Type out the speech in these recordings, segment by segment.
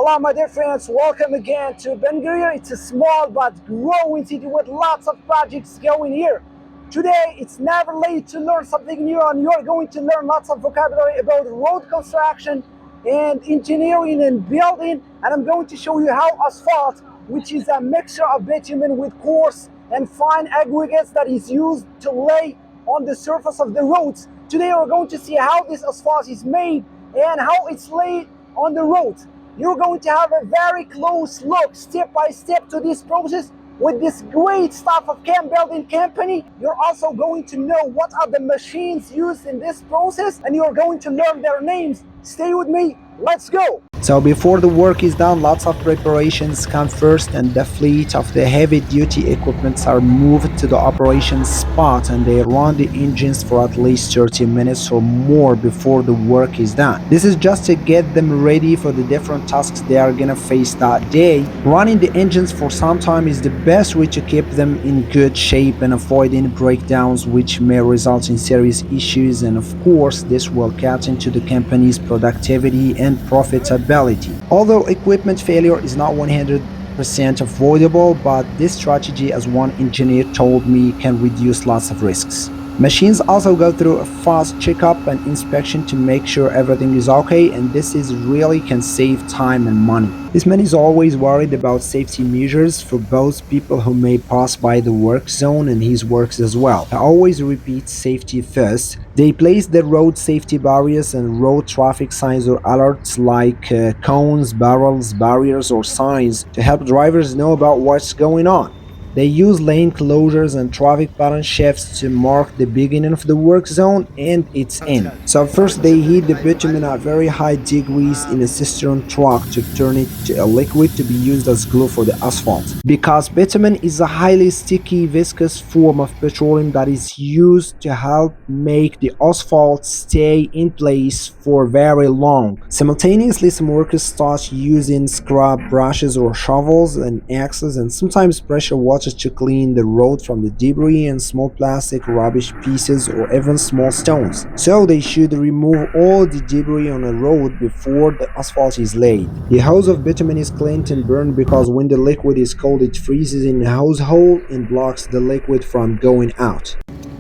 Hello my dear friends, welcome again to Benguerir. It's a small but growing city with lots of projects going here. Today it's never late to learn something new, and you're going to learn lots of vocabulary about road construction and engineering and building. And I'm going to show you how asphalt, which is a mixture of bitumen with coarse and fine aggregates that is used to lay on the surface of the roads. Today we're going to see how this asphalt is made and how it's laid on the road. You're going to have a very close look, step by step, to this process with this great staff of Cam Building Company. You're also going to know what are the machines used in this process, and you're going to learn their names. Stay with me, let's go! So before the work is done, lots of preparations come first, and the fleet of the heavy duty equipments are moved to the operation spot, and they run the engines for at least 30 minutes or more before the work is done. This is just to get them ready for the different tasks they are gonna face that day. Running the engines for some time is the best way to keep them in good shape and avoiding breakdowns which may result in serious issues, and of course this will cut into the company's productivity and profitability. Although equipment failure is not 100% avoidable, but this strategy, as one engineer told me, can reduce lots of risks. Machines also go through a fast checkup and inspection to make sure everything is okay, and this is really can save time and money. This man is always worried about safety measures for both people who may pass by the work zone and his works as well. I always repeat safety first. They place the road safety barriers and road traffic signs or alerts like cones, barrels, barriers or signs to help drivers know about what's going on. They use lane closures and traffic pattern shifts to mark the beginning of the work zone and its end. So first they heat the bitumen at very high degrees in a cistern truck to turn it to a liquid to be used as glue for the asphalt. Because bitumen is a highly sticky viscous form of petroleum that is used to help make the asphalt stay in place for very long. Simultaneously, some workers start using scrub brushes or shovels and axes and sometimes pressure water to clean the road from the debris and small plastic rubbish pieces or even small stones. So they should remove all the debris on a road before the asphalt is laid. The hose of bitumen is cleaned and burned because when the liquid is cold it freezes in the hose hole and blocks the liquid from going out.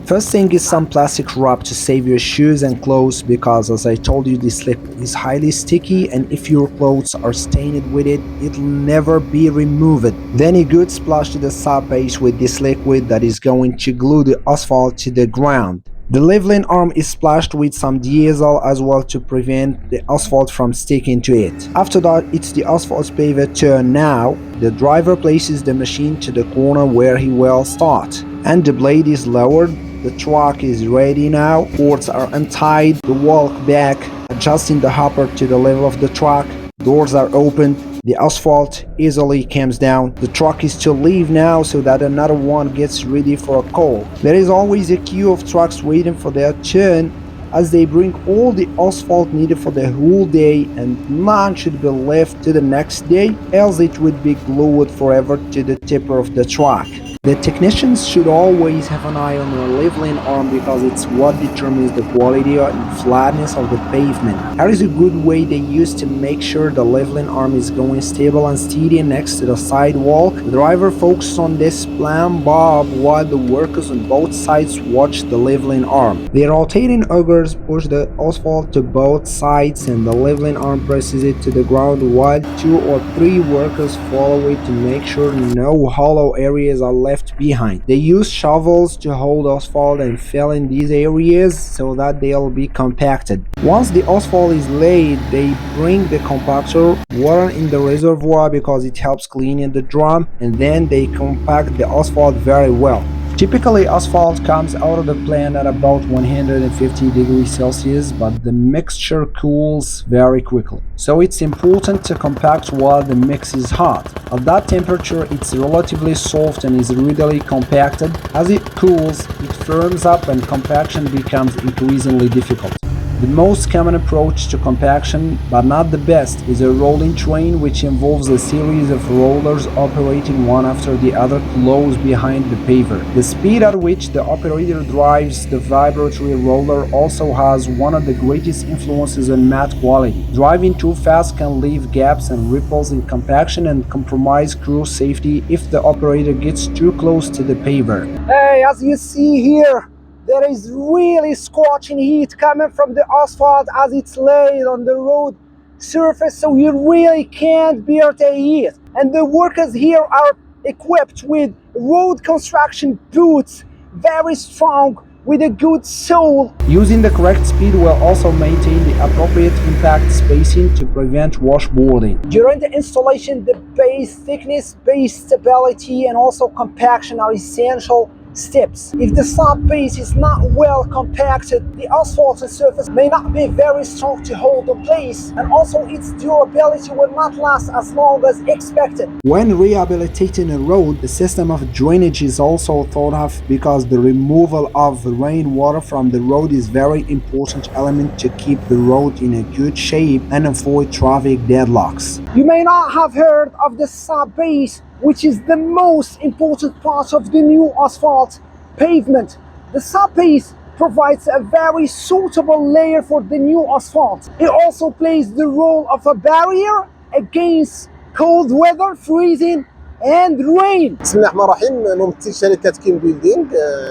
First thing is some plastic wrap to save your shoes and clothes, because as I told you, this liquid is highly sticky, and if your clothes are stained with it, it'll never be removed. Then a good splash to the sub base with this liquid that is going to glue the asphalt to the ground. The leveling arm is splashed with some diesel as well to prevent the asphalt from sticking to it. After that, it's the asphalt paver turn now. The driver places the machine to the corner where he will start, and the blade is lowered. The truck is ready now. Cords are untied. The walk back, adjusting the hopper to the level of the truck. Doors are opened. The asphalt easily comes down. The truck is to leave now so that another one gets ready for a call. There is always a queue of trucks waiting for their turn as they bring all the asphalt needed for the whole day, and none should be left to the next day, else it would be glued forever to the tipper of the truck. The technicians should always have an eye on the leveling arm because it's what determines the quality and flatness of the pavement. Here is a good way they use to make sure the leveling arm is going stable and steady next to the sidewalk. The driver focuses on this plumb bob while the workers on both sides watch the leveling arm. The rotating augers push the asphalt to both sides and the leveling arm presses it to the ground while 2 or 3 workers follow it to make sure no hollow areas are left behind. They use shovels to hold asphalt and fill in these areas so that they'll be compacted. Once the asphalt is laid, they bring the compactor, water in the reservoir because it helps cleaning the drum, and then they compact the asphalt very well. Typically, asphalt comes out of the plant at about 150 degrees Celsius, but the mixture cools very quickly. So it's important to compact while the mix is hot. At that temperature, it's relatively soft and is readily compacted. As it cools, it firms up and compaction becomes increasingly difficult. The most common approach to compaction, but not the best, is a rolling train, which involves a series of rollers operating one after the other close behind the paver. The speed at which the operator drives the vibratory roller also has one of the greatest influences on mat quality. Driving too fast can leave gaps and ripples in compaction and compromise crew safety if the operator gets too close to the paver. Hey, as you see here, there is really scorching heat coming from the asphalt as it's laid on the road surface, so you really can't bear the heat. And the workers here are equipped with road construction boots, very strong, with a good sole. Using the correct speed will also maintain the appropriate impact spacing to prevent washboarding. During the installation, the base thickness, base stability, and also compaction are essential steps. If the sub base is not well compacted, the asphalted surface may not be very strong to hold in place, and also its durability will not last as long as expected. When rehabilitating a road, the system of drainage is also thought of because the removal of rainwater from the road is very important element to keep the road in a good shape and avoid traffic deadlocks. You may not have heard of the sub base, which is the most important part of the new asphalt pavement. The sub base provides a very suitable layer for the new asphalt. It also plays the role of a barrier against cold weather, freezing and rain. بسم الله الرحمن الرحيم. ممثل شركة كين بيلدينغ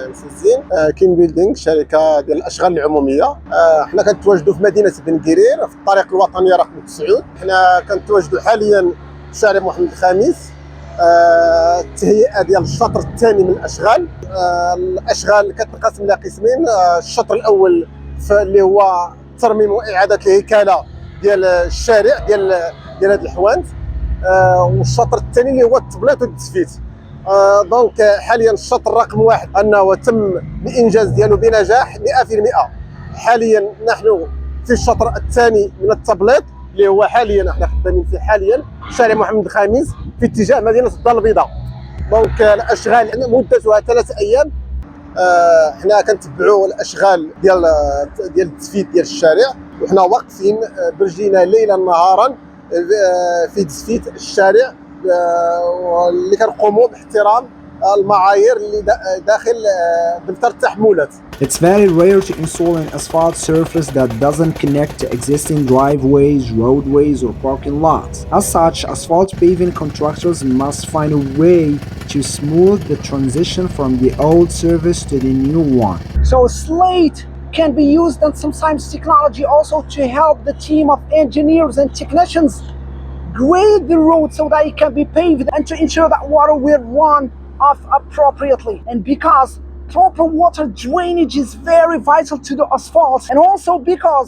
مفوزين. كين بيلدينغ شركة ديال الأشغال العمومية. حنا كنتواجدوا في مدينة بنغيرير في الطريق الوطنية رقم 9. حنا كنتواجدوا حاليا في شارع محمد الخامس. التهيئة ديال الشطر الثاني من الأشغال. الأشغال كتنقسم إلى قسمين. الشطر الأول اللي هو ترميم وإعادة الهيكلة ديال الشارع ديال هاد الحوانت. والشطر الثاني اللي هو التبليط والتسفيت. دونك حاليا الشطر رقم 1 انه تم الانجاز ديالو بنجاح 100%. حاليا نحن في الشطر الثاني من التبليط اللي هو حاليا احنا خدامين فيه حاليا شارع محمد الخامس في اتجاه مدينه الدار البيضاء. دونك الاشغال مدتها 3 ايام. حنا كنتبعوا الاشغال ديال التسفيت ديال الشارع، وحنا واقفين برجلينا ليلا نهارا في تسفيت الشارع اللي كنقوموا باحترام المعايير اللي داخل دفتر التحملات. It's very rare to install an asphalt surface that doesn't connect to existing driveways, roadways, or parking lots. As such, asphalt paving contractors must find a way to smooth the transition from the old surface to the new one. So slate can be used, and sometimes technology also, to help the team of engineers and technicians grade the road so that it can be paved and to ensure that water will run off appropriately. And because proper water drainage is very vital to the asphalt, and also because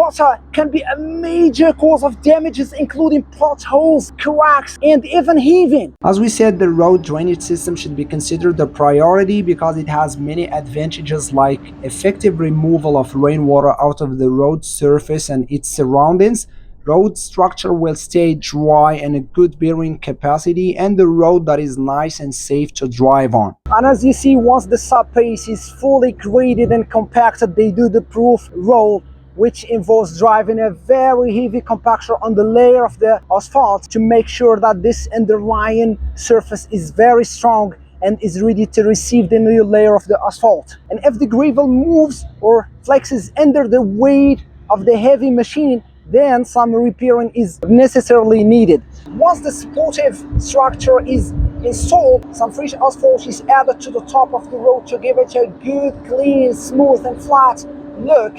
water can be a major cause of damages, including potholes, cracks, and even heaving. As we said, the road drainage system should be considered a priority because it has many advantages like effective removal of rainwater out of the road surface and its surroundings. Road structure will stay dry and a good bearing capacity, and the road that is nice and safe to drive on. And as you see, once the subbase is fully graded and compacted, they do the proof roll, which involves driving a very heavy compactor on the layer of the asphalt to make sure that this underlying surface is very strong and is ready to receive the new layer of the asphalt. And if the gravel moves or flexes under the weight of the heavy machine, then some repairing is necessarily needed. Once the supportive structure is installed, some fresh asphalt is added to the top of the road to give it a good, clean, smooth and flat look.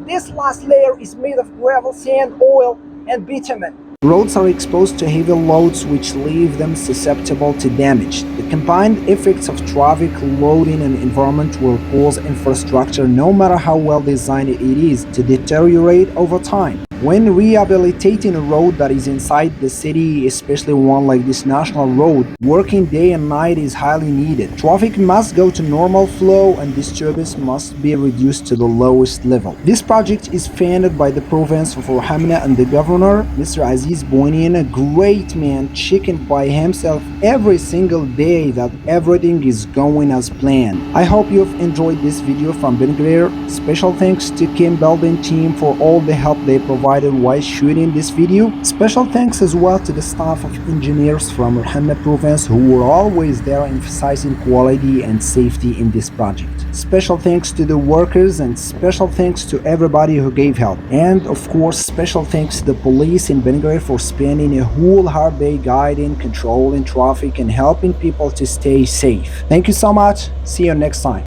This last layer is made of gravel, sand, oil and bitumen. Roads are exposed to heavy loads which leave them susceptible to damage. The combined effects of traffic, loading and environment will cause infrastructure, no matter how well designed it is, to deteriorate over time. When rehabilitating a road that is inside the city, especially one like this national road, working day and night is highly needed. Traffic must go to normal flow and disturbance must be reduced to the lowest level. This project is funded by the province of Rohamna and the governor, Mr. Aziz Boinin, a great man, checking by himself every single day that everything is going as planned. I hope you've enjoyed this video from Benguerir. Special thanks to Kim Building team for all the help they provided while shooting this video. Special thanks as well to the staff of engineers from Rohamna province who were always there emphasizing quality and safety in this project. Special thanks to the workers and special thanks to everybody who gave help. And of course, special thanks to the police in Benguerir for spending a whole hard day guiding, controlling traffic and helping people to stay safe. Thank you so much. See you next time.